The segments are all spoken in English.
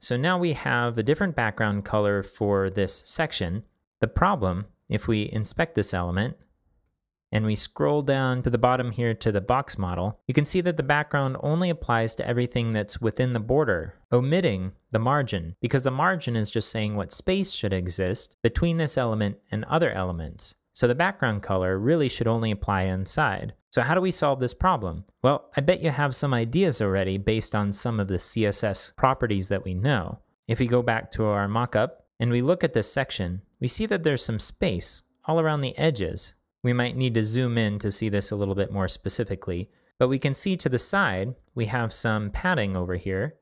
so now we have a different background color for this section. The problem, if we inspect this element, and we scroll down to the bottom here to the box model, you can see that the background only applies to everything that's within the border, omitting the margin, because the margin is just saying what space should exist between this element and other elements. So the background color really should only apply inside. So how do we solve this problem? Well, I bet you have some ideas already based on some of the CSS properties that we know. If we go back to our mockup and we look at this section, we see that there's some space all around the edges. We might need to zoom in to see this a little bit more specifically, but we can see to the side, we have some padding over here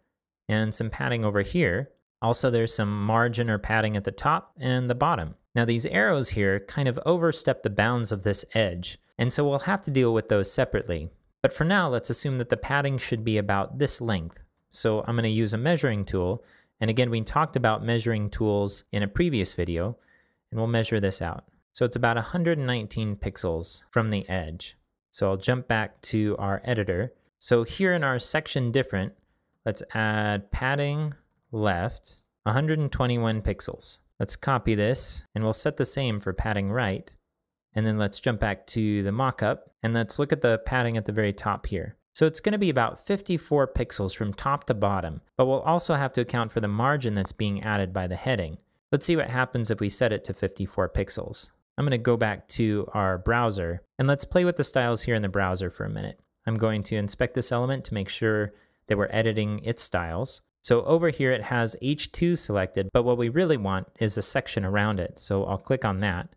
and some padding over here. Also, there's some margin or padding at the top and the bottom. Now these arrows here kind of overstep the bounds of this edge, and so we'll have to deal with those separately. But for now, let's assume that the padding should be about this length. So I'm going to use a measuring tool, and again, we talked about measuring tools in a previous video, and we'll measure this out. So it's about 119 pixels from the edge. So I'll jump back to our editor. So here in our section different, let's add padding left, 121 pixels. Let's copy this, and we'll set the same for padding right. And then let's jump back to the mockup, and let's look at the padding at the very top here. So it's going to be about 54 pixels from top to bottom, but we'll also have to account for the margin that's being added by the heading. Let's see what happens if we set it to 54 pixels. I'm going to go back to our browser, and let's play with the styles here in the browser for a minute. I'm going to inspect this element to make sure that we're editing its styles. So over here it has H2 selected, but what we really want is a section around it. So I'll click on that.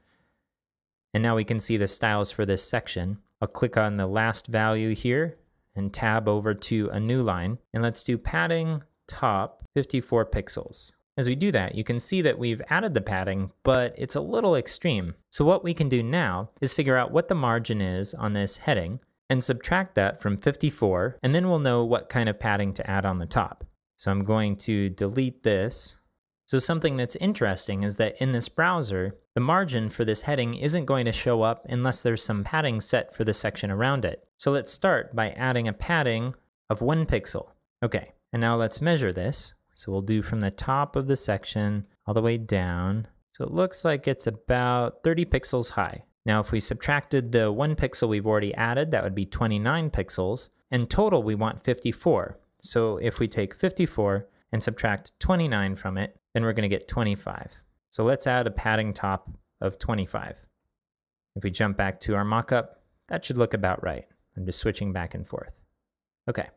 And now we can see the styles for this section. I'll click on the last value here and tab over to a new line. And let's do padding top 54 pixels. As we do that, you can see that we've added the padding, but it's a little extreme. So what we can do now is figure out what the margin is on this heading and subtract that from 54, and then we'll know what kind of padding to add on the top. So I'm going to delete this. So something that's interesting is that in this browser, the margin for this heading isn't going to show up unless there's some padding set for the section around it. So let's start by adding a padding of 1 pixel. Okay, and now let's measure this. So we'll do from the top of the section all the way down. So it looks like it's about 30 pixels high. Now if we subtracted the 1 pixel we've already added, that would be 29 pixels. In total, we want 54. So if we take 54 and subtract 29 from it, then we're going to get 25. So let's add a padding top of 25. If we jump back to our mockup, that should look about right. I'm just switching back and forth. Okay.